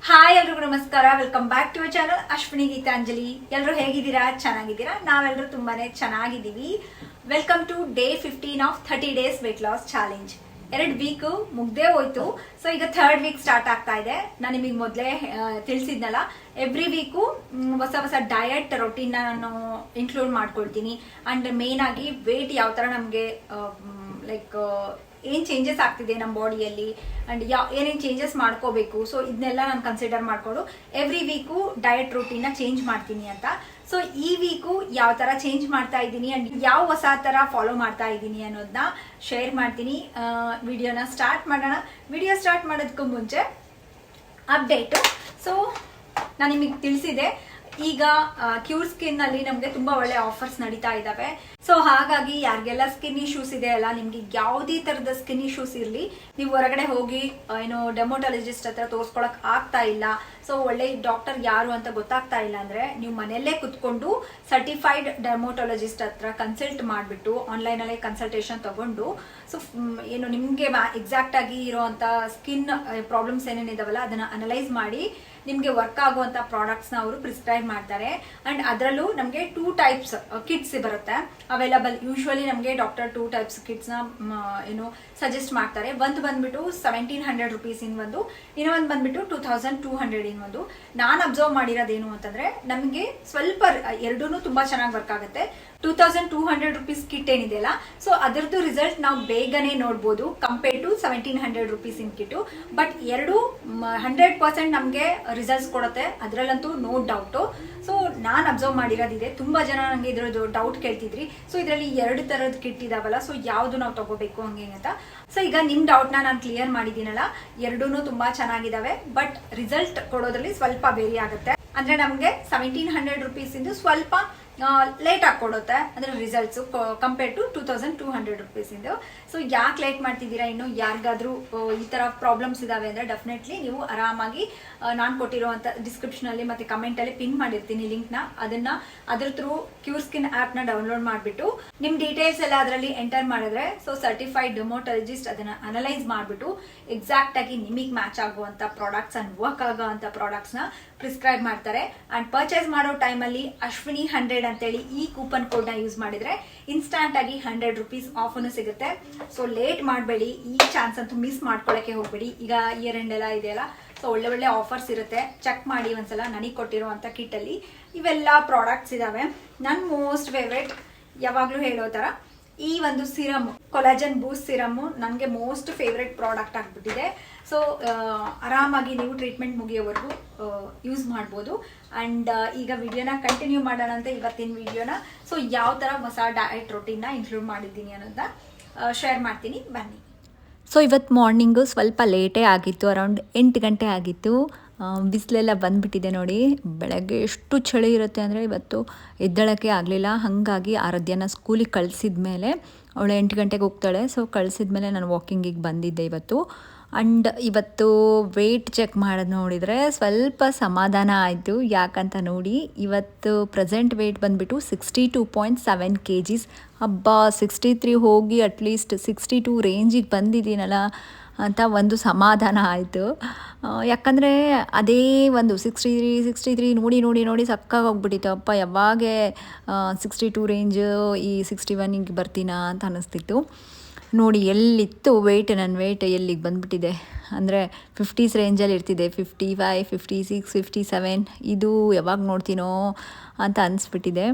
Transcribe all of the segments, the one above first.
Hi ಎಲ್ರಿಗೂ ನಮಸ್ಕಾರ. Welcome back to our channel Ashwini Geetanjali. ಎಲ್ಲರೂ ಹೇಗಿದ್ದೀರಾ? ಚೆನ್ನಾಗಿದ್ದೀರಾ? ನಾವೆಲ್ಲರೂ ತುಂಬಾನೇ ಚೆನ್ನಾಗಿದ್ದೀವಿ. Welcome to day 15 of 30 days weight loss challenge. 2 week ಮುಗ್ದೇ ಹೋಯ್ತು. ಸೊ ಈಗ 3rd ವೀಕ್ ಸ್ಟಾರ್ಟ್ ಆಗ್ತಾ ಇದೆ. ನಾನು ನಿಮಗೆ ಮೊದಲೇ ತಿಳಿಸಿದ್ನಲ್ಲ, ಎವ್ರಿ ವೀಕು ಹೊಸ ಹೊಸ ಡಯಟ್ ರೊಟೀನ್ ನಾನು ಇನ್ಕ್ಲೂಡ್ ಮಾಡ್ಕೊಳ್ತೀನಿ. ಅಂಡ್ ಮೇನ್ ಆಗಿ ವೇಟ್ ಯಾವ ತರ ನಮಗೆ ಲೈಕ್ ಏನ್ ಚೇಂಜಸ್ ಆಗ್ತಿದೆ ನಮ್ಮ ಬಾಡಿಯಲ್ಲಿ ಅಂಡ್ ಏನೇನು ಚೇಂಜಸ್ ಮಾಡ್ಕೋಬೇಕು, ಸೊ ಇದನ್ನೆಲ್ಲ ನಾನು ಕನ್ಸಿಡರ್ ಮಾಡ್ಕೊಂಡು every week diet routine change ಮಾಡ್ತೀನಿ ಅಂತ. ಸೊ ಈ ವೀಕು ಯಾವ ತರ ಚೇಂಜ್ ಮಾಡ್ತಾ ಇದ್ದೀನಿ ಅಂಡ್ ಯಾವ ಹೊಸ ತರ ಫಾಲೋ ಮಾಡ್ತಾ ಇದ್ದೀನಿ ಅನ್ನೋದನ್ನ ಶೇರ್ ಮಾಡ್ತೀನಿ. ವಿಡಿಯೋನ ಸ್ಟಾರ್ಟ್ ಮಾಡೋಣ. ವಿಡಿಯೋ ಸ್ಟಾರ್ಟ್ ಮಾಡೋದಕ್ಕೂ ಮುಂಚೆ ಅಪ್ಡೇಟು. ಸೊ ನಾನು ನಿಮಗೆ ತಿಳಿಸಿದೆ, ಈಗ ಕ್ಯೂರ್ ಸ್ಕಿನ್ ಅಲ್ಲಿ ನಮ್ಗೆ ತುಂಬಾ ಒಳ್ಳೆ ಆಫರ್ಸ್ ನಡೀತಾ ಇದಾವೆ. ಸೊ ಹಾಗಾಗಿ ಯಾರಿಗೆಲ್ಲ ಸ್ಕಿನ್ ಇಶ್ಯೂಸ್ ಇದೆ ಅಲ್ಲ, ನಿಮ್ಗೆ ಯಾವುದೇ ತರದ ಸ್ಕಿನ್ ಇಶ್ಯೂಸ್ ಇರ್ಲಿ, ನೀವು ಹೊರಗಡೆ ಹೋಗಿ ಏನೋ ಡೆಮೋಟಾಲಜಿಸ್ಟ್ ಹತ್ರ ತೋರ್ಸ್ಕೊಳಕ್ ಆಗ್ತಾ ಇಲ್ಲ, ಸೊ ಒಳ್ಳೆ ಡಾಕ್ಟರ್ ಯಾರು ಅಂತ ಗೊತ್ತಾಗ್ತಾ ಇಲ್ಲ ಅಂದ್ರೆ, ನೀವು ಮನೆಯಲ್ಲೇ ಕುತ್ಕೊಂಡು ಸರ್ಟಿಫೈಡ್ ಡೆಮೋಟಾಲಜಿಸ್ಟ್ ಹತ್ರ ಕನ್ಸಲ್ಟ್ ಮಾಡಿಬಿಟ್ಟು ಆನ್ಲೈನ್ ಅಲ್ಲೇ ಕನ್ಸಲ್ಟೇಷನ್ ತಗೊಂಡು, ಸೊ ಏನು ನಿಮ್ಗೆ ಎಕ್ಸಾಕ್ಟ್ ಆಗಿ ಇರೋಂತ ಸ್ಕಿನ್ ಪ್ರಾಬ್ಲಮ್ಸ್ ಏನೇನಿದಾವಲ್ಲ ಅದನ್ನ ಅನಲೈಸ್ ಮಾಡಿ ನಿಮ್ಗೆ ವರ್ಕ್ ಆಗುವಂತ ಪ್ರಾಡಕ್ಟ್ಸ್ ನ ಅವರು ಪ್ರಿಸ್ಕ್ರೈಬ್ ಮಾಡ್ತಾರೆ. ಅಂಡ್ ಅದರಲ್ಲೂ ನಮ್ಗೆ 2 ಟೈಪ್ಸ್ ಕಿಟ್ಸ್ ಬರುತ್ತೆ ಅವೈಲಬಲ್. ಯೂಶುವಲಿ ನಮ್ಗೆ ಡಾಕ್ಟರ್ 2 ಟೈಪ್ಸ್ ಕಿಟ್ಸ್ ನ ಏನು ಸಜೆಸ್ಟ್ ಮಾಡ್ತಾರೆ. ಒಂದು ಬಂದ್ಬಿಟ್ಟು 1700 ರುಪೀಸ್ ಇನ್ ಒಂದು, ಇನ್ನೊಂದು ಬಂದ್ಬಿಟ್ಟು 2200 ಇನ್ ಒಂದು. ನಾನು ಅಬ್ಸರ್ವ್ ಮಾಡಿರೋದೇನು ಅಂತಂದ್ರೆ, ನಮ್ಗೆ ಸ್ವಲ್ಪ ಎರಡೂ ತುಂಬಾ ಚೆನ್ನಾಗಿ ವರ್ಕ್ ಆಗುತ್ತೆ. 2200 ರುಪೀಸ್ ಕಿಟ್ ಏನಿದೆಯಲ್ಲ, ಸೊ ಅದರದ್ದು ರಿಸಲ್ಟ್ ನಾವು ಬೇಗನೆ ನೋಡ್ಬೋದು compare to 1700 rupees in kit. But ಎರಡು 100% ನಮ್ಗೆ ರಿಸಲ್ಟ್ಸ್ ಕೊಡುತ್ತೆ, ಅದರಲ್ಲಂತೂ ನೋ ಡೌಟು. ಸೊ ನಾನು ಅಬ್ಸರ್ವ್ ಮಾಡಿರೋದಿದೆ. ತುಂಬಾ ಜನ ನನಗೆ ಇದ್ರದ್ದು ಡೌಟ್ ಕೇಳ್ತಿದ್ರಿ. ಸೊ ಇದರಲ್ಲಿ 2 ತರದ ಕಿಟ್ ಇದಾವಲ್ಲ, ಸೊ ಯಾವ್ದು ನಾವು ತಗೋಬೇಕು ಹಂಗೆ ಅಂತ. ಸೊ ಈಗ ನಿಮ್ ಡೌಟ್ ನಾನು ಕ್ಲಿಯರ್ ಮಾಡಿದ್ದೀನಲ್ಲ, ಎರಡೂ ತುಂಬಾ ಚೆನ್ನಾಗಿದಾವೆ. ಬಟ್ ರಿಸಲ್ಟ್ ಕೊಡೋದ್ರಲ್ಲಿ ಸ್ವಲ್ಪ ಬೇರೆ ಆಗುತ್ತೆ. ಅಂದ್ರೆ ನಮ್ಗೆ 1700 ರುಪೀಸ್ ಇಂದು ಸ್ವಲ್ಪ ಲೇಟ್ ಆಗಿ ಕೊಡುತ್ತೆ ಅಂದ್ರೆ ರಿಸಲ್ಟ್ಸ್ ಕಂಪೇರ್ ಟು 2200 ರುಪೀಸ್ ಇಂದು. ಸೊ ಯಾಕೆ ಲೇಟ್ ಮಾಡ್ತಿದ್ದೀರಾ? ಇನ್ನು ಯಾರಿಗಾದ್ರೂ ಈ ತರ ಪ್ರಾಬ್ಲಮ್ಸ್ ಇದಾವೆ ಅಂದ್ರೆ ಡೆಫಿನೆಟ್ಲಿ ನೀವು ಆರಾಮಾಗಿ ನಾನು ಕೊಟ್ಟಿರುವಂತ ಡಿಸ್ಕ್ರಿಪ್ಷನ್ ಅಲ್ಲಿ ಮತ್ತೆ ಕಮೆಂಟ್ ಅಲ್ಲಿ ಪಿನ್ ಮಾಡಿರ್ತೀನಿ ಲಿಂಕ್ ನ. ಅದ್ರ ಥ್ರೂ ಕ್ಯೂರ್ ಸ್ಕಿನ್ ಆಪ್ ನ ಡೌನ್ಲೋಡ್ ಮಾಡ್ಬಿಟ್ಟು ನಿಮ್ ಡೀಟೇಲ್ಸ್ ಎಲ್ಲ ಅದರಲ್ಲಿ ಎಂಟರ್ ಮಾಡಿದ್ರೆ, ಸೊ ಸರ್ಟಿಫೈಡ್ ಡೆಮೋಟಾಲಜಿಸ್ಟ್ ಅದನ್ನ ಅನಲೈಸ್ ಮಾಡ್ಬಿಟ್ಟು ಎಕ್ಸಾಕ್ಟ್ ಆಗಿ ನಿಮಗೆ ಮ್ಯಾಚ್ ಆಗುವಂತ ಪ್ರಾಡಕ್ಟ್ಸ್ ಅಂಡ್ ವರ್ಕ್ ಆಗುವಂತ ಪ್ರಾಡಕ್ಟ್ಸ್ ನ ಪ್ರಿಸ್ಕ್ರೈಬ್ ಮಾಡ್ತಾರೆ. ಅಂಡ್ ಪರ್ಚೇಸ್ ಮಾಡೋ ಟೈಮ್ ಅಲ್ಲಿ ಅಶ್ವಿನಿ 100 ಅಂತೇಳಿ ಈ ಕೂಪನ್ ಕೋಡ್ ನ ಯೂಸ್ ಮಾಡಿದ್ರೆ ಇನ್ಸ್ಟಾಂಟ್ ಆಗಿ 100 ರುಪೀಸ್ ಆಫ್ ಅನ್ನು ಸಿಗುತ್ತೆ. ಸೊ ಲೇಟ್ ಮಾಡಬೇಡಿ, ಈ ಚಾನ್ಸ್ ಅಂತೂ ಮಿಸ್ ಮಾಡ್ಕೊಳಕ್ಕೆ ಹೋಗ್ಬೇಡಿ. ಈಗ ಇಯರ್ ಎಂಡ್ ಎಲ್ಲ ಇದೆಯಲ್ಲ, ಸೊ ಒಳ್ಳೆ ಒಳ್ಳೆ ಆಫರ್ಸ್ ಇರುತ್ತೆ. ಚೆಕ್ ಮಾಡಿ ಒಂದ್ಸಲ. ನನಗೆ ಕೊಟ್ಟಿರುವಂತ ಕಿಟ್ ಅಲ್ಲಿ ಇವೆಲ್ಲ ಪ್ರಾಡಕ್ಟ್ಸ್ ಇದಾವೆ. ನನ್ನ ಮೋಸ್ಟ್ ಫೇವ್ರೇಟ್, ಯಾವಾಗ್ಲೂ ಹೇಳೋ ತರ, ಈ ಒಂದು ಸಿರಮ್ ಕೊಲಾಜನ್ ಬೂಸ್ಟ್ ಸಿರಮ್ ನನಗೆ ಮೋಸ್ಟ್ ಫೇವ್ರೆಟ್ ಪ್ರಾಡಕ್ಟ್ ಆಗ್ಬಿಟ್ಟಿದೆ. ಸೊ ಆರಾಮಾಗಿ ನೀವು ಟ್ರೀಟ್ಮೆಂಟ್ ಮುಗಿಯೋವರೆಗೂ ಯೂಸ್ ಮಾಡ್ಬೋದು. ಅಂಡ್ ಈಗ ವಿಡಿಯೋನ ಕಂಟಿನ್ಯೂ ಮಾಡೋಣ ಅಂತ ಇವತ್ತಿನ ವಿಡಿಯೋನ. ಸೊ ಯಾವ ತರ ಹೊಸ ಡಯಟ್ ರೊಟೀನ್ ಇನ್ಕ್ಲೂಡ್ ಮಾಡಿದ್ದೀನಿ ಅನ್ನೋದನ್ನ ಶೇರ್ ಮಾಡ್ತೀನಿ, ಬನ್ನಿ. ಸೊ ಇವತ್ತು ಮಾರ್ನಿಂಗು ಸ್ವಲ್ಪ ಲೇಟೇ ಆಗಿತ್ತು, ಅರೌಂಡ್ 8 ಗಂಟೆ ಆಗಿತ್ತು. ಬಿಸಿಲೆಲ್ಲ ಬಂದುಬಿಟ್ಟಿದೆ ನೋಡಿ. ಬೆಳಗ್ಗೆ ಎಷ್ಟು ಚಳಿ ಇರುತ್ತೆ ಅಂದರೆ ಇವತ್ತು ಎದ್ದೇಳೋಕ್ಕೆ ಆಗಲಿಲ್ಲ. ಹಾಗಾಗಿ ಆರಾಧ್ಯನ ಸ್ಕೂಲಿಗೆ ಕಳಿಸಿದ ಮೇಲೆ, ಅವಳು 8 ಗಂಟೆಗೆ ಹೋಗ್ತಾಳೆ, ಸೊ ಕಳಿಸಿದ ಮೇಲೆ ನಾನು ವಾಕಿಂಗಿಗೆ ಬಂದಿದ್ದೆ ಇವತ್ತು. ಆ್ಯಂಡ್ ಇವತ್ತು ವೆಯ್ಟ್ ಚೆಕ್ ಮಾಡೋದು ನೋಡಿದರೆ ಸ್ವಲ್ಪ ಸಮಾಧಾನ ಆಯಿತು. ಯಾಕಂತ ನೋಡಿ, ಇವತ್ತು ಪ್ರೆಸೆಂಟ್ ವೆಯ್ಟ್ ಬಂದುಬಿಟ್ಟು 62.7 kg. ಹಬ್ಬ 63 ಹೋಗಿ ಅಟ್ಲೀಸ್ಟ್ 62 ರೇಂಜಿಗೆ ಬಂದಿದ್ದೀನಲ್ಲ ಅಂತ ಒಂದು ಸಮಾಧಾನ ಆಯಿತು. ಯಾಕಂದರೆ ಅದೇ ಒಂದು 63 ನೋಡಿ ನೋಡಿ ನೋಡಿ ಸಕ್ಕಾಗಿ ಹೋಗ್ಬಿಟ್ಟಿತ್ತು. ಅಪ್ಪ ಯಾವಾಗ 62 ರೇಂಜು, ಈ 61ಗೆ ಬರ್ತೀನಾ ಅಂತ ಅನ್ನಿಸ್ತಿತ್ತು. ನೋಡಿ ಎಲ್ಲಿತ್ತು ವೆಯ್ಟ್, ನನ್ನ ವೆಯ್ಟ್ ಎಲ್ಲಿಗೆ ಬಂದುಬಿಟ್ಟಿದೆ ಅಂದರೆ 50s ರೇಂಜಲ್ಲಿ ಇರ್ತಿದೆ. 55, 56, 57 ಇದು ಯಾವಾಗ ನೋಡ್ತೀನೋ ಅಂತ ಅನಿಸ್ಬಿಟ್ಟಿದೆ.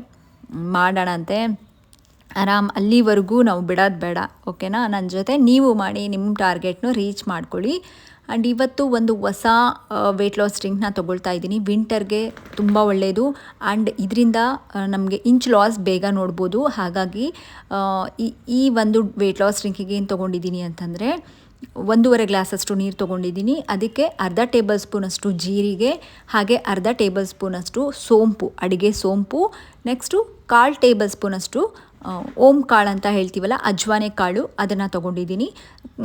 ಮಾಡೋಣಂತೆ, ಅಲ್ಲಿವರೆಗೂ ನಾವು ಬಿಡೋದು ಬೇಡ. ಓಕೆನಾ? ನನ್ನ ಜೊತೆ ನೀವು ಮಾಡಿ, ನಿಮ್ಮ ಟಾರ್ಗೆಟ್ನು ರೀಚ್ ಮಾಡ್ಕೊಳ್ಳಿ. ಆ್ಯಂಡ್ ಇವತ್ತು ಒಂದು ಹೊಸ ವೆಯ್ಟ್ ಲಾಸ್ ಡ್ರಿಂಕ್ನ ತೊಗೊಳ್ತಾ ಇದ್ದೀನಿ. ವಿಂಟರ್ಗೆ ತುಂಬ ಒಳ್ಳೆಯದು. ಆ್ಯಂಡ್ ಇದರಿಂದ ನಮಗೆ ಇಂಚ್ ಲಾಸ್ ಬೇಗ ನೋಡ್ಬೋದು. ಹಾಗಾಗಿ ಈ ಒಂದು ವೆಯ್ಟ್ ಲಾಸ್ ಡ್ರಿಂಕಿಗೆ ಏನು ತೊಗೊಂಡಿದ್ದೀನಿ ಅಂತಂದರೆ, 1.5 ಗ್ಲಾಸಷ್ಟು ನೀರು ತೊಗೊಂಡಿದ್ದೀನಿ. ಅದಕ್ಕೆ ಅರ್ಧ ಟೇಬಲ್ ಸ್ಪೂನಷ್ಟು ಜೀರಿಗೆ, ಹಾಗೆ ಅರ್ಧ ಟೇಬಲ್ ಸ್ಪೂನಷ್ಟು ಸೋಂಪು, ಅಡುಗೆ ಸೋಂಪು, ನೆಕ್ಸ್ಟು 1/4 ಟೇಬಲ್ ಸ್ಪೂನಷ್ಟು ಓಮ್ ಕಾಳು ಅಂತ ಹೇಳ್ತೀವಲ್ಲ, ಅಜ್ವಾನೆ ಕಾಳು, ಅದನ್ನು ತೊಗೊಂಡಿದ್ದೀನಿ.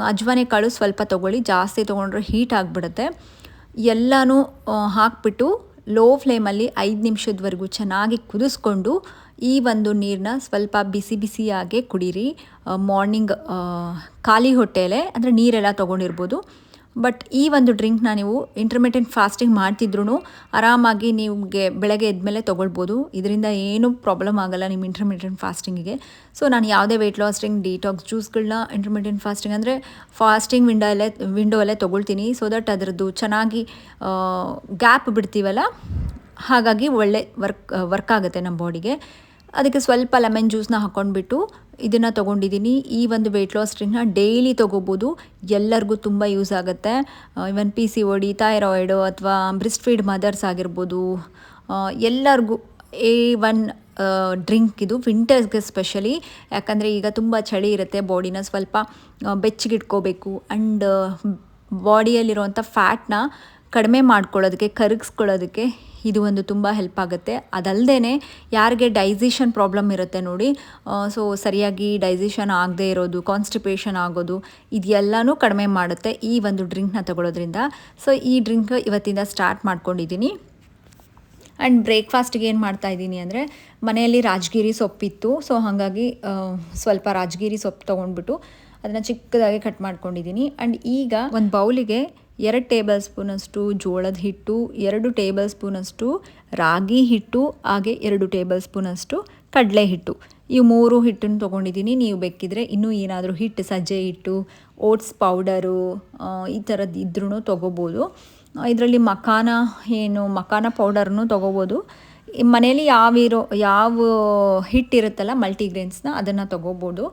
ಅಜ್ವಾನೆ ಕಾಳು ಸ್ವಲ್ಪ ತೊಗೊಳ್ಳಿ, ಜಾಸ್ತಿ ತೊಗೊಂಡ್ರೆ ಹೀಟ್ ಆಗಿಬಿಡುತ್ತೆ. ಎಲ್ಲನೂ ಹಾಕ್ಬಿಟ್ಟು ಲೋ ಫ್ಲೇಮಲ್ಲಿ 5 ನಿಮಿಷದವರೆಗೂ ಚೆನ್ನಾಗಿ ಕುದಿಸ್ಕೊಂಡು ಈ ಒಂದು ನೀರನ್ನ ಸ್ವಲ್ಪ ಬಿಸಿ ಬಿಸಿಯಾಗೆ ಕುಡೀರಿ. ಮಾರ್ನಿಂಗ್ ಖಾಲಿ ಹೊಟ್ಟೆಯಲ್ಲೇ, ಅಂದರೆ ನೀರೆಲ್ಲ ತೊಗೊಂಡಿರ್ಬೋದು, ಬಟ್ ಈ ಒಂದು ಡ್ರಿಂಕ್ನ ನೀವು ಇಂಟರ್ಮಿಟೆಂಟ್ ಫಾಸ್ಟಿಂಗ್ ಮಾಡ್ತಿದ್ರೂ ಆರಾಮಾಗಿ ನಿಮಗೆ ಬೆಳಗ್ಗೆ ಎದ್ಮೇಲೆ ತೊಗೊಳ್ಬೋದು. ಇದರಿಂದ ಏನೂ ಪ್ರಾಬ್ಲಮ್ ಆಗೋಲ್ಲ ನಿಮ್ಮ ಇಂಟರ್ಮಿಟೆಂಟ್ ಫಾಸ್ಟಿಂಗಿಗೆ. ಸೊ ನಾನು ಯಾವುದೇ ವೆಯ್ಟ್ ಲಾಸ್ ಡ್ರಿಂಕ್, ಡಿಟಾಕ್ಸ್ ಜ್ಯೂಸ್ಗಳನ್ನ ಇಂಟರ್ಮಿಟೆಂಟ್ ಫಾಸ್ಟಿಂಗ್ ಅಂದರೆ ಫಾಸ್ಟಿಂಗ್ ವಿಂಡೋಲ್ಲೇ ತೊಗೊಳ್ತೀನಿ. ಸೊ ದಟ್ ಅದರದ್ದು ಚೆನ್ನಾಗಿ ಗ್ಯಾಪ್ ಬಿಡ್ತೀವಲ್ಲ, ಹಾಗಾಗಿ ಒಳ್ಳೆ ವರ್ಕ್ ಆಗುತ್ತೆ ನಮ್ಮ ಬಾಡಿಗೆ. ಅದಕ್ಕೆ ಸ್ವಲ್ಪ ಲೆಮನ್ ಜ್ಯೂಸನ್ನ ಹಾಕ್ಕೊಂಡ್ಬಿಟ್ಟು ಇದನ್ನು ತೊಗೊಂಡಿದ್ದೀನಿ. ಈ ಒಂದು ವೆಯ್ಟ್ ಲಾಸ್ ಡ್ರಿಂಕ್ನ ಡೈಲಿ ತೊಗೋಬೋದು, ಎಲ್ಲರಿಗೂ ತುಂಬ ಯೂಸ್ ಆಗುತ್ತೆ. ಇವನ್ PCOD, ಥೈರಾಯ್ಡು ಅಥವಾ ಬ್ರೆಸ್ಟ್ ಫೀಡ್ ಮದರ್ಸ್ ಆಗಿರ್ಬೋದು, ಎಲ್ಲರಿಗೂ A1 ಡ್ರಿಂಕ್ ಇದು. ವಿಂಟರ್ಸ್ಗೆ ಸ್ಪೆಷಲಿ, ಯಾಕಂದರೆ ಈಗ ತುಂಬ ಚಳಿ ಇರುತ್ತೆ, ಬಾಡಿನ ಸ್ವಲ್ಪ ಬೆಚ್ಚಗಿಟ್ಕೋಬೇಕು ಆ್ಯಂಡ್ ಬಾಡಿಯಲ್ಲಿರುವಂಥ ಫ್ಯಾಟ್ನ ಕಡಿಮೆ ಮಾಡ್ಕೊಳ್ಳೋದಕ್ಕೆ, ಕರಗಿಸ್ಕೊಳ್ಳೋದಕ್ಕೆ ಇದು ಒಂದು ತುಂಬ ಹೆಲ್ಪ್ ಆಗುತ್ತೆ. ಅದಲ್ಲದೆ ಯಾರಿಗೆ ಡೈಜೆಷನ್ ಪ್ರಾಬ್ಲಮ್ ಇರುತ್ತೆ ನೋಡಿ, ಸೊ ಸರಿಯಾಗಿ ಡೈಜೆಷನ್ ಆಗದೇ ಇರೋದು, ಕಾನ್ಸ್ಟಿಪೇಷನ್ ಆಗೋದು, ಇದೆಲ್ಲನೂ ಕಡಿಮೆ ಮಾಡುತ್ತೆ ಈ ಒಂದು ಡ್ರಿಂಕ್ನ ತಗೊಳ್ಳೋದ್ರಿಂದ. ಸೊ ಈ ಡ್ರಿಂಕ್ ಇವತ್ತಿಂದ ಸ್ಟಾರ್ಟ್ ಮಾಡ್ಕೊಂಡಿದ್ದೀನಿ. ಆ್ಯಂಡ್ ಬ್ರೇಕ್ಫಾಸ್ಟಿಗೆ ಏನು ಮಾಡ್ತಾಯಿದ್ದೀನಿ ಅಂದರೆ, ಮನೆಯಲ್ಲಿ ರಾಜಗಿರಿ ಸೊಪ್ಪಿತ್ತು. ಸೊ ಹಾಗಾಗಿ ಸ್ವಲ್ಪ ರಾಜಗಿರಿ ಸೊಪ್ಪು ತೊಗೊಂಡ್ಬಿಟ್ಟು ಅದನ್ನು ಚಿಕ್ಕದಾಗಿ ಕಟ್ ಮಾಡ್ಕೊಂಡಿದ್ದೀನಿ. ಆ್ಯಂಡ್ ಈಗ ಒಂದು ಬೌಲಿಗೆ 2 ಟೇಬಲ್ ಸ್ಪೂನಷ್ಟು ಜೋಳದ ಹಿಟ್ಟು, 2 ಟೇಬಲ್ ಸ್ಪೂನಷ್ಟು ರಾಗಿ ಹಿಟ್ಟು, ಹಾಗೆ 2 ಟೇಬಲ್ ಸ್ಪೂನಷ್ಟು ಕಡಲೆ ಹಿಟ್ಟು, ಈ 3 ಹಿಟ್ಟನ್ನು ತೊಗೊಂಡಿದ್ದೀನಿ. ನೀವು ಬೇಕಿದ್ರೆ ಇನ್ನೂ ಏನಾದರೂ ಹಿಟ್ಟು, ಸಜ್ಜೆ ಹಿಟ್ಟು, ಓಟ್ಸ್ ಪೌಡರು ಈ ಥರದ್ದು ಇದ್ರೂ ತೊಗೋಬೋದು. ಇದರಲ್ಲಿ ಮಖಾನ ಪೌಡರ್ನೂ ತೊಗೋಬೋದು. ಮನೇಲಿ ಯಾವ ಹಿಟ್ಟಿರುತ್ತಲ್ಲ ಮಲ್ಟಿಗ್ರೇನ್ಸ್ನ, ಅದನ್ನು ತೊಗೋಬೋದು.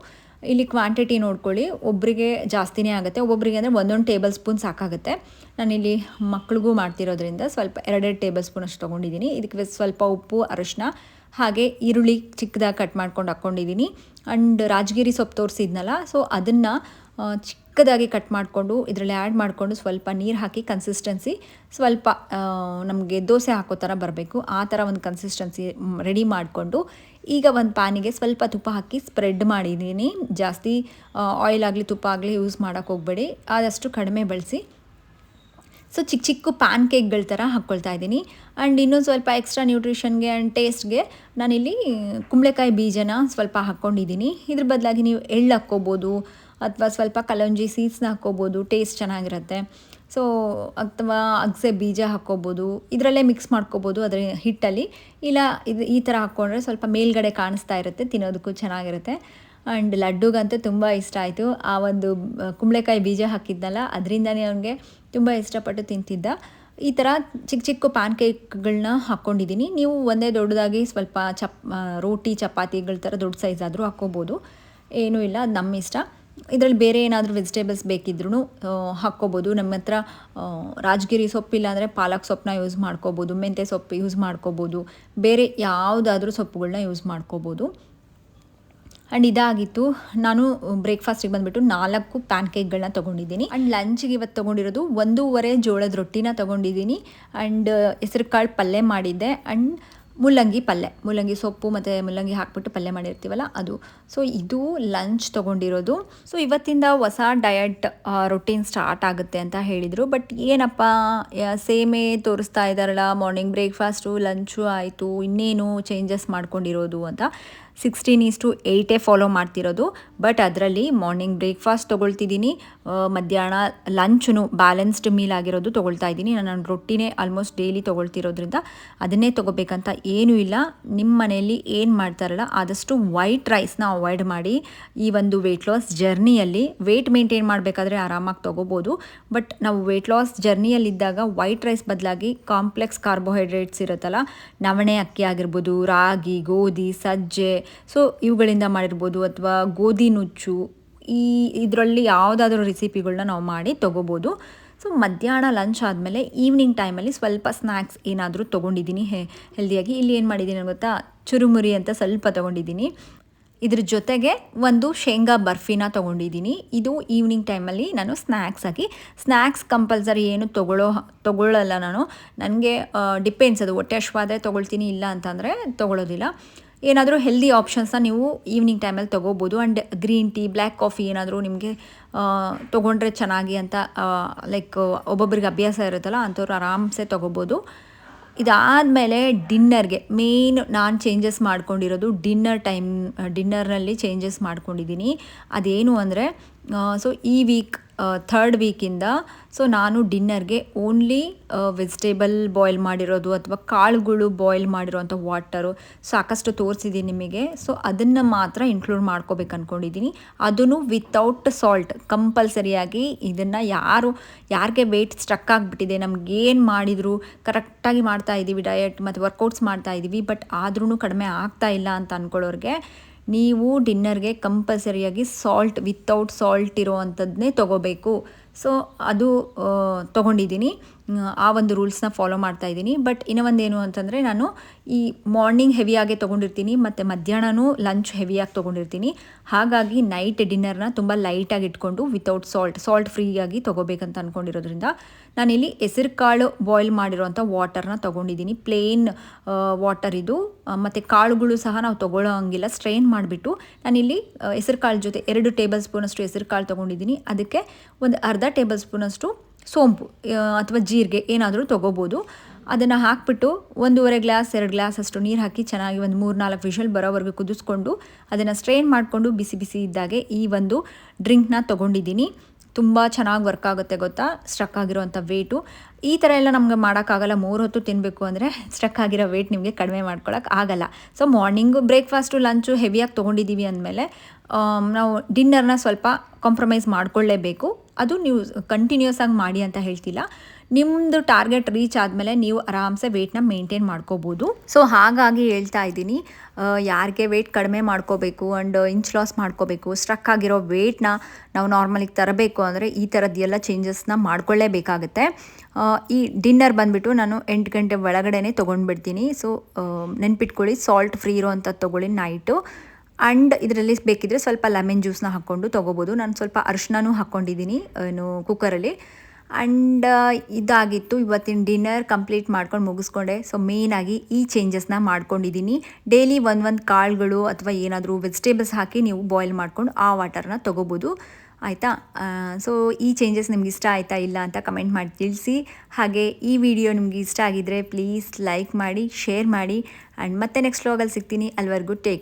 ಇಲ್ಲಿ ಕ್ವಾಂಟಿಟಿ ನೋಡ್ಕೊಳ್ಳಿ, ಒಬ್ಬರಿಗೆ ಜಾಸ್ತಿನೇ ಆಗುತ್ತೆ, ಒಬ್ಬೊಬ್ಬರಿಗೆ ಅಂದರೆ 1 ಟೇಬಲ್ ಸ್ಪೂನ್ ಸಾಕಾಗುತ್ತೆ. ನಾನಿಲ್ಲಿ ಮಕ್ಳಿಗೂ ಮಾಡ್ತಿರೋದ್ರಿಂದ ಸ್ವಲ್ಪ 2 ಟೇಬಲ್ ಸ್ಪೂನ್ ಅಷ್ಟು ತೊಗೊಂಡಿದ್ದೀನಿ. ಇದಕ್ಕೆ ಸ್ವಲ್ಪ ಉಪ್ಪು, ಅರಿಶಿನ, ಹಾಗೆ ಈರುಳ್ಳಿ ಚಿಕ್ಕದಾಗಿ ಕಟ್ ಮಾಡ್ಕೊಂಡು ಹಾಕ್ಕೊಂಡಿದ್ದೀನಿ. ಆ್ಯಂಡ್ ರಾಜಗಿರಿ ಸೊಪ್ಪು ತೋರಿಸಿದ್ನಲ್ಲ, ಸೊ ಅದನ್ನು ಚಿಕ್ಕದಾಗಿ ಕಟ್ ಮಾಡಿಕೊಂಡು ಇದರಲ್ಲಿ ಆ್ಯಡ್ ಮಾಡಿಕೊಂಡು ಸ್ವಲ್ಪ ನೀರು ಹಾಕಿ ಕನ್ಸಿಸ್ಟೆನ್ಸಿ ಸ್ವಲ್ಪ ನಮಗೆ ದೋಸೆ ಹಾಕೋ ಥರ ಬರಬೇಕು, ಆ ಥರ ಒಂದು ಕನ್ಸಿಸ್ಟೆನ್ಸಿ ರೆಡಿ ಮಾಡಿಕೊಂಡು ಈಗ ಒಂದು ಪ್ಯಾನಿಗೆ ಸ್ವಲ್ಪ ತುಪ್ಪ ಹಾಕಿ ಸ್ಪ್ರೆಡ್ ಮಾಡಿದ್ದೀನಿ. ಜಾಸ್ತಿ ಆಯಿಲ್ ಆಗಲಿ ತುಪ್ಪ ಆಗಲಿ ಯೂಸ್ ಮಾಡೋಕ್ಕೆ ಹೋಗಬೇಡಿ, ಆದಷ್ಟು ಕಡಿಮೆ ಬಳಸಿ. ಸೊ ಚಿಕ್ಕ ಪ್ಯಾನ್ ಕೇಕ್ಗಳ ಥರ ಹಾಕ್ಕೊಳ್ತಾ ಇದ್ದೀನಿ. ಆ್ಯಂಡ್ ಇನ್ನೂ ಸ್ವಲ್ಪ ಎಕ್ಸ್ಟ್ರಾ ನ್ಯೂಟ್ರಿಷನ್ಗೆ ಆ್ಯಂಡ್ ಟೇಸ್ಟ್ಗೆ ನಾನಿಲ್ಲಿ ಕುಂಬಳಕಾಯಿ ಬೀಜನ ಸ್ವಲ್ಪ ಹಾಕ್ಕೊಂಡಿದ್ದೀನಿ. ಇದ್ರ ಬದಲಾಗಿ ನೀವು ಎಳ್ಳು ಹಾಕ್ಕೋಬೋದು ಅಥವಾ ಸ್ವಲ್ಪ ಕಲಂಜಿ ಸೀಡ್ಸ್ನ ಹಾಕ್ಕೋಬೋದು, ಟೇಸ್ಟ್ ಚೆನ್ನಾಗಿರುತ್ತೆ. ಸೊ ಅಥವಾ ಅಗಸೆ ಬೀಜ ಹಾಕ್ಕೋಬೋದು, ಇದರಲ್ಲೇ ಮಿಕ್ಸ್ ಮಾಡ್ಕೋಬೋದು ಅದರ ಹಿಟ್ಟಲ್ಲಿ. ಇಲ್ಲ ಈ ಥರ ಹಾಕ್ಕೊಂಡ್ರೆ ಸ್ವಲ್ಪ ಮೇಲ್ಗಡೆ ಕಾಣಿಸ್ತಾ ಇರುತ್ತೆ, ತಿನ್ನೋದಕ್ಕೂ ಚೆನ್ನಾಗಿರುತ್ತೆ. ಆ್ಯಂಡ್ ಲಡ್ಡುಗಂತೂ ತುಂಬ ಇಷ್ಟ ಆಯಿತು. ಆ ಒಂದು ಕುಂಬಳಕಾಯಿ ಬೀಜ ಹಾಕಿದ್ನಲ್ಲ, ಅದರಿಂದನೇ ಅವನಿಗೆ ತುಂಬ ಇಷ್ಟಪಟ್ಟು ತಿಂತಿದ್ದ. ಈ ಥರ ಚಿಕ್ಕ ಪ್ಯಾನ್ ಕೇಕ್ಗಳನ್ನ ಹಾಕ್ಕೊಂಡಿದ್ದೀನಿ. ನೀವು ಒಂದೇ ದೊಡ್ಡದಾಗಿ ಸ್ವಲ್ಪ ರೋಟಿ ಚಪಾತಿಗಳ ಥರ ದೊಡ್ಡ ಸೈಜ್ ಆದರೂ ಹಾಕ್ಕೋಬೋದು, ಏನೂ ಇಲ್ಲ, ಅದು ನಮ್ಮ ಇಷ್ಟ. ಇದರಲ್ಲಿ ಬೇರೆ ಏನಾದರೂ ವೆಜಿಟೇಬಲ್ಸ್ ಬೇಕಿದ್ರೂ ಹಾಕ್ಕೋಬೋದು. ನಮ್ಮ ಹತ್ರ ರಾಜಗಿರಿ ಸೊಪ್ಪಿಲ್ಲ ಅಂದರೆ ಪಾಲಕ್ ಸೊಪ್ಪನ್ನ ಯೂಸ್ ಮಾಡ್ಕೋಬೋದು, ಮೆಂತ್ಯ ಸೊಪ್ಪು ಯೂಸ್ ಮಾಡ್ಕೋಬೋದು, ಬೇರೆ ಯಾವುದಾದ್ರೂ ಸೊಪ್ಪುಗಳನ್ನ ಯೂಸ್ ಮಾಡ್ಕೋಬೋದು. ಆ್ಯಂಡ್ ಇದಾಗಿತ್ತು. ನಾನು ಬ್ರೇಕ್ಫಾಸ್ಟಿಗೆ ಬಂದುಬಿಟ್ಟು 4 ಪ್ಯಾನ್ ಕೇಕ್ಗಳನ್ನ ತೊಗೊಂಡಿದ್ದೀನಿ. ಆ್ಯಂಡ್ ಲಂಚಿಗೆ ಇವತ್ತು ತೊಗೊಂಡಿರೋದು 1.5 ಜೋಳದ ರೊಟ್ಟಿನ ತೊಗೊಂಡಿದ್ದೀನಿ. ಆ್ಯಂಡ್ ಹೆಸರು ಕಾಳು ಪಲ್ಯ ಮಾಡಿದ್ದೆ. ಆ್ಯಂಡ್ ಮುಲ್ಲಂಗಿ ಸೊಪ್ಪು ಮತ್ತು ಮುಲ್ಲಂಗಿ ಹಾಕ್ಬಿಟ್ಟು ಪಲ್ಯ ಮಾಡಿರ್ತೀವಲ್ಲ ಅದು. ಸೊ ಇದು ಲಂಚ್ ತೊಗೊಂಡಿರೋದು. ಸೊ ಇವತ್ತಿಂದ ಹೊಸ ಡಯಟ್ ರೊಟೀನ್ ಸ್ಟಾರ್ಟ್ ಆಗುತ್ತೆ ಅಂತ ಹೇಳಿದರು. ಬಟ್ ಏನಪ್ಪ ಸೇಮೇ ತೋರಿಸ್ತಾ ಇದ್ದಾರಲ್ಲ, ಮಾರ್ನಿಂಗ್ ಬ್ರೇಕ್ಫಾಸ್ಟು, ಲಂಚು ಆಯಿತು, ಇನ್ನೇನು ಚೇಂಜಸ್ ಮಾಡ್ಕೊಂಡಿರೋದು ಅಂತ. 16:8 ಫಾಲೋ ಮಾಡ್ತಿರೋದು. ಬಟ್ ಅದರಲ್ಲಿ ಮಾರ್ನಿಂಗ್ ಬ್ರೇಕ್ಫಾಸ್ಟ್ ತೊಗೊಳ್ತಿದ್ದೀನಿ, ಮಧ್ಯಾಹ್ನ ಲಂಚು ಬ್ಯಾಲೆನ್ಸ್ಡ್ ಮೀಲ್ ಆಗಿರೋದು ತೊಗೊಳ್ತಾ ಇದ್ದೀನಿ. ನಾನು ರೊಟ್ಟಿನೇ ಆಲ್ಮೋಸ್ಟ್ ಡೈಲಿ ತೊಗೊಳ್ತಿರೋದ್ರಿಂದ ಅದನ್ನೇ ತೊಗೋಬೇಕಂತ ಏನೂ ಇಲ್ಲ. ನಿಮ್ಮ ಮನೆಯಲ್ಲಿ ಏನು ಮಾಡ್ತಾರಲ್ಲ ಆದಷ್ಟು ವೈಟ್ ರೈಸ್ನ ಅವಾಯ್ಡ್ ಮಾಡಿ. ಈ ಒಂದು ವೆಯ್ಟ್ ಲಾಸ್ ಜರ್ನಿಯಲ್ಲಿ ವೆಯ್ಟ್ ಮೇಂಟೈನ್ ಮಾಡಬೇಕಾದ್ರೆ ಆರಾಮಾಗಿ ತೊಗೋಬೋದು. ಬಟ್ ನಾವು ವೆಯ್ಟ್ ಲಾಸ್ ಜರ್ನಿಯಲ್ಲಿದ್ದಾಗ ವೈಟ್ ರೈಸ್ ಬದಲಾಗಿ ಕಾಂಪ್ಲೆಕ್ಸ್ ಕಾರ್ಬೋಹೈಡ್ರೇಟ್ಸ್ ಇರುತ್ತಲ್ಲ, ನವಣೆ ಅಕ್ಕಿ ಆಗಿರ್ಬೋದು, ರಾಗಿ, ಗೋಧಿ, ಸಜ್ಜೆ, ಸೊ ಇವುಗಳಿಂದ ಮಾಡಿರ್ಬೋದು, ಅಥವಾ ಗೋಧಿ ನುಚ್ಚು, ಇದರಲ್ಲಿ ಯಾವುದಾದ್ರೂ ರೆಸಿಪಿಗಳನ್ನ ನಾವು ಮಾಡಿ ತೊಗೋಬೋದು. ಸೊ ಮಧ್ಯಾಹ್ನ ಲಂಚ್ ಆದಮೇಲೆ ಈವ್ನಿಂಗ್ ಟೈಮಲ್ಲಿ ಸ್ವಲ್ಪ ಸ್ನ್ಯಾಕ್ಸ್ ಏನಾದರೂ ತೊಗೊಂಡಿದ್ದೀನಿ ಹೆಲ್ದಿಯಾಗಿ. ಇಲ್ಲಿ ಏನು ಮಾಡಿದ್ದೀನಿ ಗೊತ್ತಾ, ಚುರುಮುರಿ ಅಂತ ಸ್ವಲ್ಪ ತೊಗೊಂಡಿದ್ದೀನಿ. ಇದ್ರ ಜೊತೆಗೆ ಒಂದು ಶೇಂಗಾ ಬರ್ಫಿನ ತೊಗೊಂಡಿದ್ದೀನಿ. ಇದು ಈವ್ನಿಂಗ್ ಟೈಮಲ್ಲಿ ನಾನು ಸ್ನ್ಯಾಕ್ಸ್ ಕಂಪಲ್ಸರಿ ಏನು ತೊಗೊಳ್ಳಲ್ಲ ನಾನು. ನನಗೆ ಡಿಪೆಂಡ್ಸ್, ಅದು ಹೊಟ್ಟೆ ಹಶ್ವಾದರೆ ತೊಗೊಳ್ತೀನಿ, ಇಲ್ಲ ಅಂತಂದರೆ ತೊಗೊಳ್ಳೋದಿಲ್ಲ. ಏನಾದರೂ ಹೆಲ್ದಿ ಆಪ್ಷನ್ಸ್ನ ನೀವು ಈವ್ನಿಂಗ್ ಟೈಮಲ್ಲಿ ತೊಗೋಬೋದು. And green tea, black coffee ಏನಾದರೂ ನಿಮಗೆ ತೊಗೊಂಡ್ರೆ ಚೆನ್ನಾಗಿ ಅಂತ ಲೈಕ್ ಒಬ್ಬೊಬ್ರಿಗೆ ಅಭ್ಯಾಸ ಇರುತ್ತಲ್ಲ, ಅಂಥವ್ರು ಆರಾಮ್ಸೆ ತೊಗೋಬೋದು. ಇದಾದಮೇಲೆ ಡಿನ್ನರ್ಗೆ ಮೇನ್ ನಾನು ಚೇಂಜಸ್ ಮಾಡ್ಕೊಂಡಿರೋದು ಡಿನ್ನರ್ನಲ್ಲಿ ಚೇಂಜಸ್ ಮಾಡ್ಕೊಂಡಿದ್ದೀನಿ. ಅದೇನು ಅಂದರೆ, ಸೊ ಈ ವೀಕ್ ಥರ್ಡ್ ವೀಕಿಂದ ಸೊ ನಾನು ಡಿನ್ನರ್ಗೆ ಓನ್ಲಿ ವೆಜಿಟೇಬಲ್ ಬಾಯ್ಲ್ ಮಾಡಿರೋದು ಅಥವಾ ಕಾಳುಗಳು ಬಾಯ್ಲ್ ಮಾಡಿರೋವಂಥ ವಾಟರು ಸಾಕಷ್ಟು ತೋರಿಸಿದ್ದೀನಿ ನಿಮಗೆ. ಸೊ ಅದನ್ನು ಮಾತ್ರ ಇನ್ಕ್ಲೂಡ್ ಮಾಡ್ಕೋಬೇಕು ಅಂದ್ಕೊಂಡಿದ್ದೀನಿ, ಅದನ್ನು ವಿತೌಟ್ ಸಾಲ್ಟ್ ಕಂಪಲ್ಸರಿಯಾಗಿ. ಇದನ್ನು ಯಾರಿಗೆ ವೆಯ್ಟ್ ಸ್ಟ್ರಕ್ ಆಗಿಬಿಟ್ಟಿದೆ, ನಮಗೇನು ಮಾಡಿದರೂ ಕರೆಕ್ಟಾಗಿ ಮಾಡ್ತಾ ಇದ್ದೀವಿ ಡಯಟ್ ಮತ್ತು ವರ್ಕೌಟ್ಸ್ ಮಾಡ್ತಾ ಇದ್ದೀವಿ ಬಟ್ ಆದ್ರೂ ಕಡಿಮೆ ಆಗ್ತಾ ಇಲ್ಲ ಅಂತ ಅಂದ್ಕೊಳ್ಳೋರಿಗೆ ನೀವು ಡಿನ್ನರ್ಗೆ ಕಂಪಲ್ಸರಿಯಾಗಿ ಸಾಲ್ಟ್ ವಿತೌಟ್ ಸಾಲ್ಟ್ ಇರೋವಂಥದ್ದನ್ನೇ ತೊಗೋಬೇಕು. ಸೊ ಅದು ತೊಗೊಂಡಿದ್ದೀನಿ, ಆ ಒಂದು ರೂಲ್ಸ್ನ ಫಾಲೋ ಮಾಡ್ತಾ ಇದ್ದೀನಿ. ಬಟ್ ಇನ್ನೂ ಒಂದೇನು ಅಂತಂದರೆ ನಾನು ಈ ಮಾರ್ನಿಂಗ್ ಹೆವಿಯಾಗೆ ತೊಗೊಂಡಿರ್ತೀನಿ ಮತ್ತು ಮಧ್ಯಾಹ್ನನೂ ಲಂಚ್ ಹೆವಿಯಾಗಿ ತೊಗೊಂಡಿರ್ತೀನಿ. ಹಾಗಾಗಿ ನೈಟ್ ಡಿನ್ನರ್ನ ತುಂಬ ಲೈಟಾಗಿ ಇಟ್ಕೊಂಡು ವಿತೌಟ್ ಸಾಲ್ಟ್ ಫ್ರೀಯಾಗಿ ತೊಗೋಬೇಕಂತ ಅಂದ್ಕೊಂಡಿರೋದ್ರಿಂದ ನಾನಿಲ್ಲಿ ಹೆಸರು ಕಾಳು ಬಾಯ್ಲ್ ಮಾಡಿರೋವಂಥ ವಾಟರ್ನ ತೊಗೊಂಡಿದ್ದೀನಿ. ಪ್ಲೇನ್ ವಾಟರ್ ಇದು. ಮತ್ತು ಕಾಳುಗಳು ಸಹ ನಾವು ತೊಗೊಳ್ಳೋ ಹಂಗಿಲ್ಲ, ಸ್ಟ್ರೈನ್ ಮಾಡಿಬಿಟ್ಟು ನಾನಿಲ್ಲಿ ಹೆಸರು ಕಾಳು ಜೊತೆ 2 ಟೇಬಲ್ ಸ್ಪೂನಷ್ಟು ಹೆಸರು ಕಾಳು ತೊಗೊಂಡಿದ್ದೀನಿ. ಅದಕ್ಕೆ ಒಂದು ಅರ್ಧ ಟೇಬಲ್ ಸ್ಪೂನಷ್ಟು ಸೋಂಪು ಅಥವಾ ಜೀರಿಗೆ ಏನಾದರೂ ತೊಗೋಬೋದು. ಅದನ್ನು ಹಾಕಿಬಿಟ್ಟು 1.5 ಗ್ಲಾಸ್ 2 ಗ್ಲಾಸ್ ಅಷ್ಟು ನೀರು ಹಾಕಿ ಚೆನ್ನಾಗಿ ಒಂದು 3-4 ವಿಷಲ್ ಬರೋವರೆಗೂ ಕುದಿಸ್ಕೊಂಡು ಅದನ್ನು ಸ್ಟ್ರೈನ್ ಮಾಡಿಕೊಂಡು ಬಿಸಿ ಬಿಸಿ ಇದ್ದಾಗೆ ಈ ಒಂದು ಡ್ರಿಂಕ್ನ ತೊಗೊಂಡಿದ್ದೀನಿ. ತುಂಬ ಚೆನ್ನಾಗಿ ವರ್ಕ್ ಆಗುತ್ತೆ ಗೊತ್ತಾ, ಸ್ಟ್ರಕ್ ಆಗಿರೋವಂಥ ವೇಟು. ಈ ಥರ ಎಲ್ಲ ನಮಗೆ ಮಾಡೋಕ್ಕಾಗಲ್ಲ, 3 ಹೊತ್ತು ತಿನ್ನಬೇಕು ಅಂದರೆ ಸ್ಟ್ರಕ್ ಆಗಿರೋ ವೇಟ್ ನಿಮಗೆ ಕಡಿಮೆ ಮಾಡ್ಕೊಳಕ್ಕೆ ಆಗಲ್ಲ. ಸೊ ಮಾರ್ನಿಂಗು ಬ್ರೇಕ್ಫಾಸ್ಟು ಲಂಚು ಹೆವಿಯಾಗಿ ತೊಗೊಂಡಿದ್ದೀವಿ ಅಂದಮೇಲೆ ನಾವು ಡಿನ್ನರ್ನ ಸ್ವಲ್ಪ ಕಾಂಪ್ರಮೈಸ್ ಮಾಡ್ಕೊಳ್ಳೇಬೇಕು. ಅದು ನೀವು ಕಂಟಿನ್ಯೂಸ್ ಆಗಿ ಮಾಡಿ ಅಂತ ಹೇಳ್ತಿಲ್ಲ, ನಿಮ್ಮದು ಟಾರ್ಗೆಟ್ ರೀಚ್ ಆದಮೇಲೆ ನೀವು ಆರಾಮ್ಸೆ ವೆಯ್ಟ್ನ ಮೇಂಟೈನ್ ಮಾಡ್ಕೋಬೋದು. ಸೊ ಹಾಗಾಗಿ ಹೇಳ್ತಾ ಇದ್ದೀನಿ, ಯಾರಿಗೆ ವೆಯ್ಟ್ ಕಡಿಮೆ ಮಾಡ್ಕೋಬೇಕು ಆ್ಯಂಡ್ ಇಂಚ್ ಲಾಸ್ ಮಾಡ್ಕೋಬೇಕು, ಸ್ಟ್ರಕ್ ಆಗಿರೋ ವೆಯ್ಟ್ನ ನಾವು ನಾರ್ಮಲಿಗೆ ತರಬೇಕು ಅಂದರೆ ಈ ಥರದ್ದೆಲ್ಲ ಚೇಂಜಸ್ನ ಮಾಡ್ಕೊಳ್ಳೇಬೇಕಾಗುತ್ತೆ. ಈ ಡಿನ್ನರ್ ಬಂದುಬಿಟ್ಟು ನಾನು 8 ಗಂಟೆ ಒಳಗಡೆ ತೊಗೊಂಡ್ಬಿಡ್ತೀನಿ. ಸೊ ನೆನ್ಪಿಟ್ಕೊಳ್ಳಿ, ಸಾಲ್ಟ್ ಫ್ರೀ ಇರೋವಂಥದ್ದು ತೊಗೊಳ್ಳಿ ನೈಟು. ಆ್ಯಂಡ್ ಇದರಲ್ಲಿ ಬೇಕಿದ್ದರೆ ಸ್ವಲ್ಪ ಲೆಮನ್ ಜ್ಯೂಸನ್ನ ಹಾಕ್ಕೊಂಡು ತೊಗೋಬೋದು. ನಾನು ಸ್ವಲ್ಪ ಅರಿಶಿನೂ ಹಾಕ್ಕೊಂಡಿದ್ದೀನಿ ಕುಕ್ಕರಲ್ಲಿ. ಆ್ಯಂಡ್ ಇದಾಗಿತ್ತು ಇವತ್ತಿನ ಡಿನ್ನರ್. ಕಂಪ್ಲೀಟ್ ಮಾಡ್ಕೊಂಡು ಮುಗಿಸ್ಕೊಂಡೆ. ಸೊ ಮೇಯ್ನಾಗಿ ಈ ಚೇಂಜಸ್ನ ಮಾಡ್ಕೊಂಡಿದ್ದೀನಿ. ಡೈಲಿ ಒಂದು ಕಾಳುಗಳು ಅಥವಾ ಏನಾದರೂ ವೆಜಿಟೇಬಲ್ಸ್ ಹಾಕಿ ನೀವು ಬಾಯ್ಲ್ ಮಾಡ್ಕೊಂಡು ಆ ವಾಟರ್ನ ತೊಗೋಬೋದು, ಆಯಿತಾ. ಸೊ ಈ ಚೇಂಜಸ್ ನಿಮ್ಗೆ ಇಷ್ಟ ಆಯಿತಾ ಇಲ್ಲ ಅಂತ ಕಮೆಂಟ್ ಮಾಡಿ ತಿಳಿಸಿ. ಹಾಗೆ ಈ ವಿಡಿಯೋ ನಿಮ್ಗೆ ಇಷ್ಟ ಆಗಿದ್ದರೆ ಪ್ಲೀಸ್ ಲೈಕ್ ಮಾಡಿ, ಶೇರ್ ಮಾಡಿ. ಆ್ಯಂಡ್ ಮತ್ತೆ ನೆಕ್ಸ್ಟ್ ವ್ಲಾಗಲ್ಲಿ ಸಿಗ್ತೀನಿ. ಅಲ್ಲಿವರೆಗೂ ಟೇಕ್